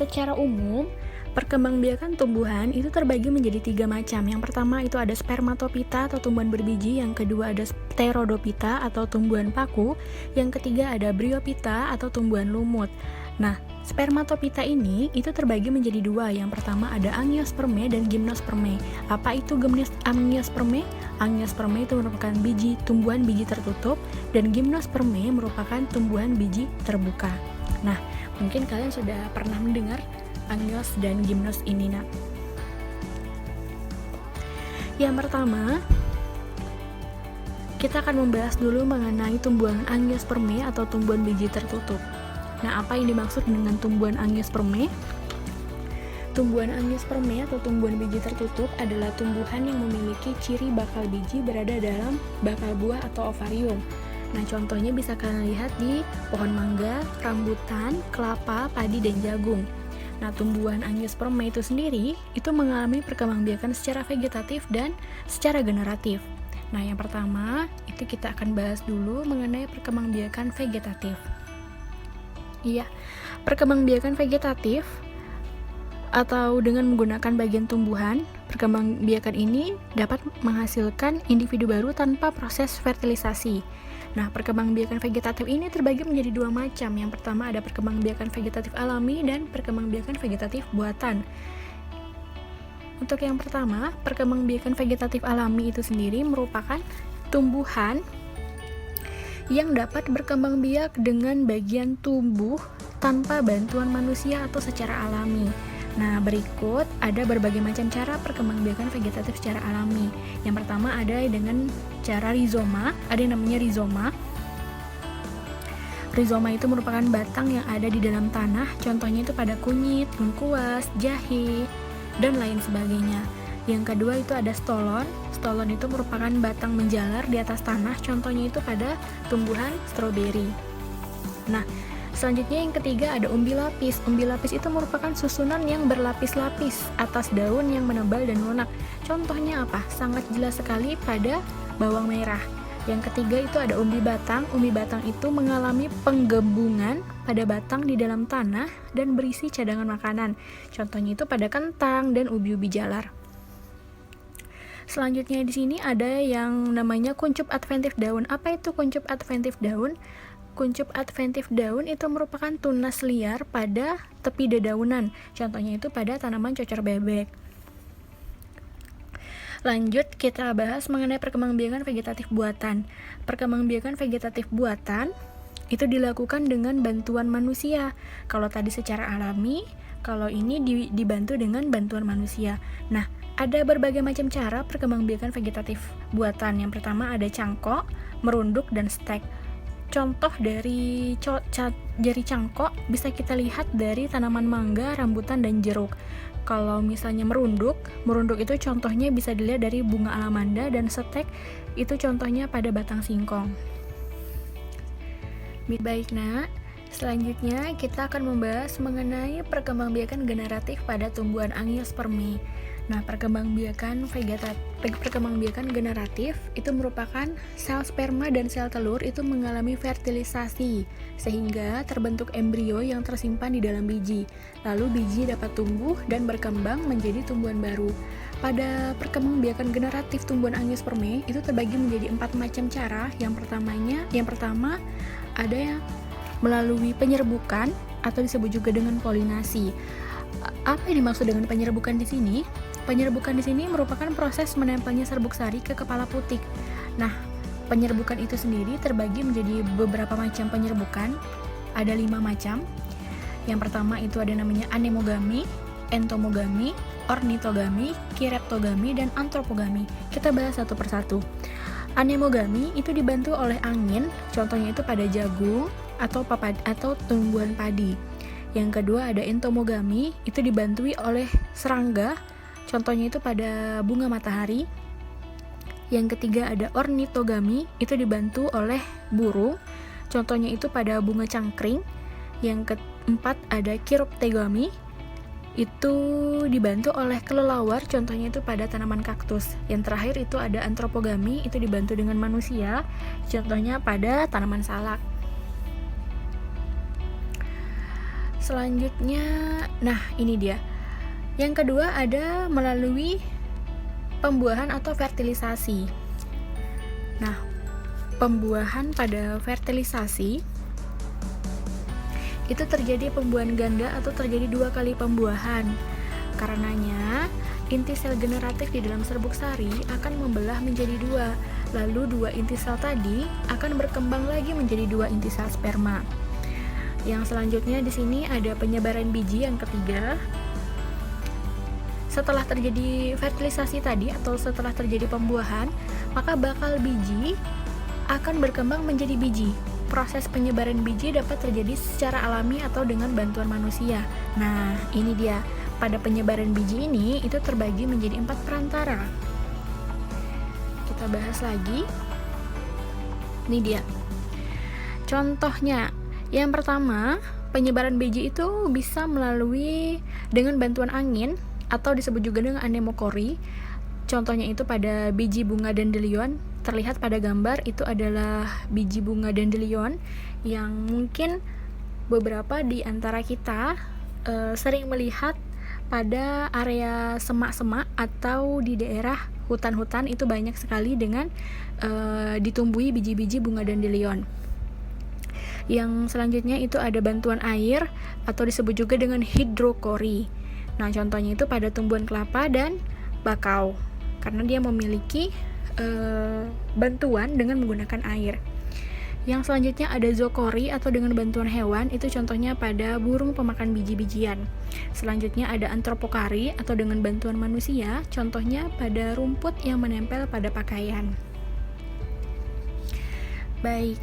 Secara umum, perkembangbiakan tumbuhan itu terbagi menjadi 3 macam. Yang pertama itu ada spermatopita atau tumbuhan berbiji, yang kedua ada pterodopita atau tumbuhan paku, yang ketiga ada bryopita atau tumbuhan lumut. Nah, spermatopita ini itu terbagi menjadi 2. Yang pertama ada angiospermae dan gymnospermae. Apa itu angiospermae? Angiospermae itu merupakan tumbuhan biji tertutup, dan gymnospermae merupakan tumbuhan biji terbuka. Nah, mungkin kalian sudah pernah mendengar angios dan gymnos ini, nak. Yang pertama, kita akan membahas dulu mengenai tumbuhan angiospermae atau tumbuhan biji tertutup. Nah, apa yang dimaksud dengan tumbuhan angiospermae? Tumbuhan angiospermae atau tumbuhan biji tertutup adalah tumbuhan yang memiliki ciri bakal biji berada dalam bakal buah atau ovarium. Nah, contohnya bisa kalian lihat di pohon mangga, rambutan, kelapa, padi, dan jagung. Nah, tumbuhan angiospermae itu sendiri itu mengalami perkembangbiakan secara vegetatif dan secara generatif. Nah, yang pertama itu kita akan bahas dulu mengenai perkembangbiakan vegetatif. Iya, perkembangbiakan vegetatif atau dengan menggunakan bagian tumbuhan, perkembangbiakan ini dapat menghasilkan individu baru tanpa proses fertilisasi. Nah, perkembangbiakan vegetatif ini terbagi menjadi 2 macam. Yang pertama ada perkembangbiakan vegetatif alami dan perkembangbiakan vegetatif buatan. Untuk yang pertama, perkembangbiakan vegetatif alami itu sendiri merupakan tumbuhan yang dapat berkembang biak dengan bagian tubuh tanpa bantuan manusia atau secara alami. Nah, berikut ada berbagai macam cara perkembangbiakan vegetatif secara alami. Yang pertama ada dengan cara rizoma, ada yang namanya rizoma. Rizoma itu merupakan batang yang ada di dalam tanah, contohnya itu pada kunyit, lengkuas, jahe, dan lain sebagainya. Yang kedua itu ada stolon. Stolon itu merupakan batang menjalar di atas tanah, contohnya itu pada tumbuhan stroberi. Nah, selanjutnya yang ketiga ada umbi lapis. Umbi lapis itu merupakan susunan yang berlapis-lapis atas daun yang menebal dan lunak. Contohnya apa? Sangat jelas sekali pada bawang merah. Yang ketiga itu ada umbi batang. Umbi batang itu mengalami penggembungan pada batang di dalam tanah dan berisi cadangan makanan. Contohnya itu pada kentang dan ubi-ubi jalar. Selanjutnya di sini ada yang namanya kuncup adventif daun. Apa itu kuncup adventif daun? Kuncup adventif daun itu merupakan tunas liar pada tepi dedaunan. Contohnya itu pada tanaman cocor bebek. Lanjut kita bahas mengenai perkembangbiakan vegetatif buatan. Perkembangbiakan vegetatif buatan itu dilakukan dengan bantuan manusia. Kalau tadi secara alami, kalau ini dibantu dengan bantuan manusia. Nah, ada berbagai macam cara perkembangbiakan vegetatif buatan. Yang pertama ada cangkok, merunduk, dan stek. Contoh dari cangkok bisa kita lihat dari tanaman mangga, rambutan, dan jeruk. Kalau misalnya merunduk itu contohnya bisa dilihat dari bunga alamanda, dan stek itu contohnya pada batang singkong. Baik, nak. Selanjutnya kita akan membahas mengenai perkembangbiakan generatif pada tumbuhan angiospermae. Nah, perkembangbiakan generatif itu merupakan sel sperma dan sel telur itu mengalami fertilisasi sehingga terbentuk embrio yang tersimpan di dalam biji. Lalu biji dapat tumbuh dan berkembang menjadi tumbuhan baru. Pada perkembangbiakan generatif tumbuhan angiospermae itu terbagi menjadi 4 macam cara. Yang pertama ada yang melalui penyerbukan atau disebut juga dengan polinasi. Apa yang dimaksud dengan penyerbukan di sini? Penyerbukan di sini merupakan proses menempelnya serbuk sari ke kepala putik. Nah, penyerbukan itu sendiri terbagi menjadi beberapa macam penyerbukan. Ada 5 macam. Yang pertama itu ada namanya anemogami, entomogami, ornitogami, kireptogami, dan antropogami. Kita bahas satu persatu. Anemogami itu dibantu oleh angin, contohnya itu pada jagung atau tumbuhan padi. Yang kedua ada entomogami, itu dibantui oleh serangga, contohnya itu pada bunga matahari. Yang ketiga ada ornitogami, itu dibantu oleh burung, contohnya itu pada bunga cangkring. Yang keempat ada kiroptegami, itu dibantu oleh kelelawar, contohnya itu pada tanaman kaktus. Yang terakhir itu ada antropogami, itu dibantu dengan manusia, contohnya pada tanaman salak. Selanjutnya, nah ini dia. Yang kedua ada melalui pembuahan atau fertilisasi. Nah, pembuahan pada fertilisasi itu terjadi pembuahan ganda atau terjadi 2 kali pembuahan. Karenanya, inti sel generatif di dalam serbuk sari akan membelah menjadi 2. Lalu 2 inti sel tadi akan berkembang lagi menjadi 2 inti sel sperma. Yang selanjutnya di sini ada penyebaran biji yang ketiga. Setelah terjadi fertilisasi tadi atau setelah terjadi pembuahan, maka bakal biji akan berkembang menjadi biji. Proses penyebaran biji dapat terjadi secara alami atau dengan bantuan manusia. Nah, ini dia. Pada penyebaran biji ini, itu terbagi menjadi 4 perantara. Kita bahas lagi. Ini dia. Contohnya, yang pertama, penyebaran biji itu bisa melalui dengan bantuan angin atau disebut juga dengan anemokori. Contohnya itu pada biji bunga dandelion. Terlihat pada gambar itu adalah biji bunga dandelion yang mungkin beberapa di antara kita sering melihat pada area semak-semak atau di daerah hutan-hutan itu banyak sekali dengan ditumbuhi biji-biji bunga dandelion. Yang selanjutnya itu ada bantuan air atau disebut juga dengan hidrokori. Nah, contohnya itu pada tumbuhan kelapa dan bakau, karena dia memiliki bantuan dengan menggunakan air. Yang selanjutnya ada zookori atau dengan bantuan hewan, itu contohnya pada burung pemakan biji-bijian. Selanjutnya ada antropokari atau dengan bantuan manusia, contohnya pada rumput yang menempel pada pakaian. Baik,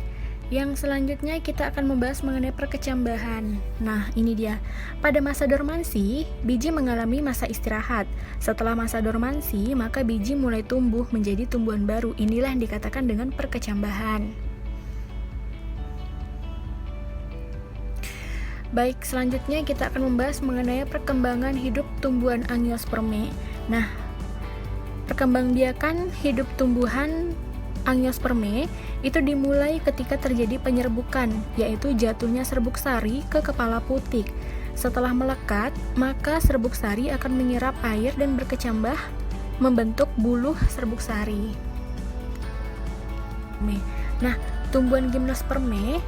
yang selanjutnya kita akan membahas mengenai perkecambahan. Nah, ini dia. Pada masa dormansi, biji mengalami masa istirahat. Setelah masa dormansi, maka biji mulai tumbuh menjadi tumbuhan baru. Inilah yang dikatakan dengan perkecambahan. Baik, selanjutnya kita akan membahas mengenai perkembangan hidup tumbuhan angiospermae. Nah, perkembangbiakan hidup tumbuhan angiospermae itu dimulai ketika terjadi penyerbukan, yaitu jatuhnya serbuk sari ke kepala putik. Setelah melekat, maka serbuk sari akan menyerap air dan berkecambah membentuk buluh serbuk sari. Nah, tumbuhan gimnospermae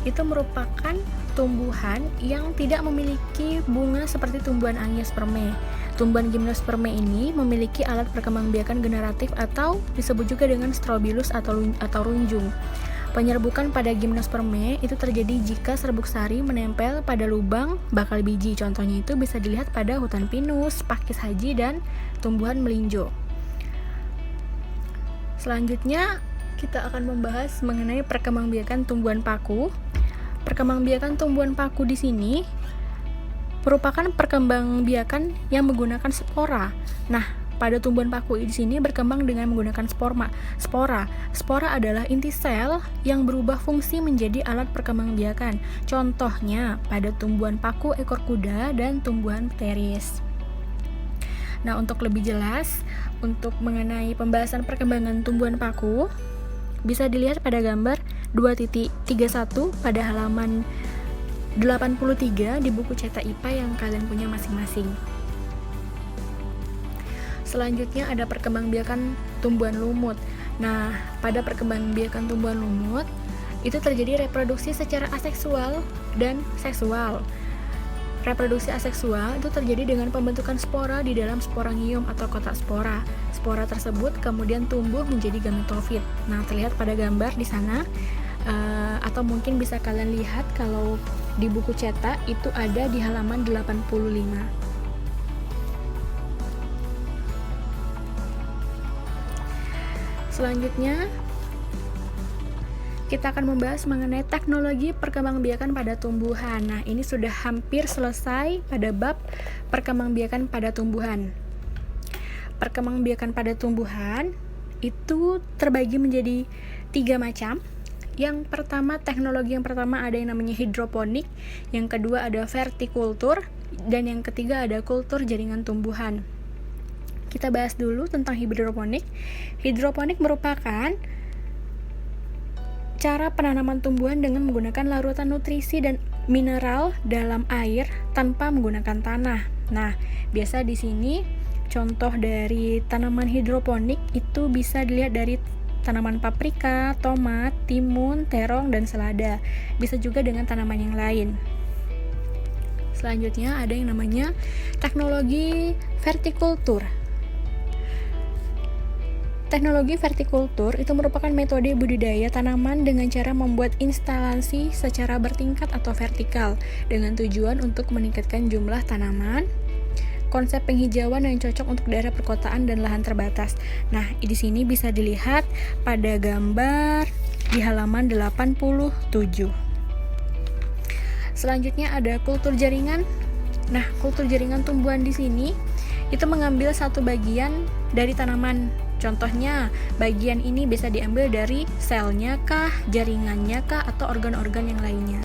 itu merupakan tumbuhan yang tidak memiliki bunga seperti tumbuhan angiospermae. Tumbuhan gimnospermae ini memiliki alat perkembangbiakan generatif atau disebut juga dengan strobilus atau runjung. Penyerbukan pada gimnospermae itu terjadi jika serbuk sari menempel pada lubang bakal biji. Contohnya itu bisa dilihat pada hutan pinus, pakis haji, dan tumbuhan melinjo. Selanjutnya kita akan membahas mengenai perkembangbiakan tumbuhan paku. Perkembangbiakan tumbuhan paku di sini merupakan perkembangbiakan yang menggunakan spora. Nah, pada tumbuhan paku di sini berkembang dengan menggunakan spora. Spora adalah inti sel yang berubah fungsi menjadi alat perkembangbiakan. Contohnya pada tumbuhan paku ekor kuda dan tumbuhan pteris. Nah, untuk lebih jelas untuk mengenai pembahasan perkembangan tumbuhan paku bisa dilihat pada gambar 2.31 pada halaman 83 di buku cetak IPA yang kalian punya masing-masing. Selanjutnya ada perkembangbiakan tumbuhan lumut. Nah, pada perkembangbiakan tumbuhan lumut itu terjadi reproduksi secara aseksual dan seksual. Reproduksi aseksual itu terjadi dengan pembentukan spora di dalam sporangium atau kotak spora. Spora tersebut kemudian tumbuh menjadi gametofit. Nah, terlihat pada gambar di sana. Atau mungkin bisa kalian lihat kalau di buku cetak itu ada di halaman 85. Selanjutnya kita akan membahas mengenai teknologi perkembangbiakan pada tumbuhan. Nah, ini sudah hampir selesai pada bab perkembangbiakan pada tumbuhan. Perkembangbiakan pada tumbuhan itu terbagi menjadi 3 macam. Yang pertama, teknologi yang pertama ada yang namanya hidroponik, yang kedua ada vertikultur, dan yang ketiga ada kultur jaringan tumbuhan. Kita bahas dulu tentang hidroponik. Hidroponik merupakan cara penanaman tumbuhan dengan menggunakan larutan nutrisi dan mineral dalam air tanpa menggunakan tanah. Nah, biasa di sini contoh dari tanaman hidroponik itu bisa dilihat dari tanaman paprika, tomat, timun, terong, dan selada. Bisa juga dengan tanaman yang lain. Selanjutnya ada yang namanya teknologi vertikultur. Teknologi vertikultur itu merupakan metode budidaya tanaman dengan cara membuat instalasi secara bertingkat atau vertikal dengan tujuan untuk meningkatkan jumlah tanaman. Konsep penghijauan yang cocok untuk daerah perkotaan dan lahan terbatas. Nah, di sini bisa dilihat pada gambar di halaman 87. Selanjutnya ada kultur jaringan. Nah, kultur jaringan tumbuhan di sini itu mengambil satu bagian dari tanaman. Contohnya, bagian ini bisa diambil dari selnya kah, jaringannya kah, atau organ-organ yang lainnya.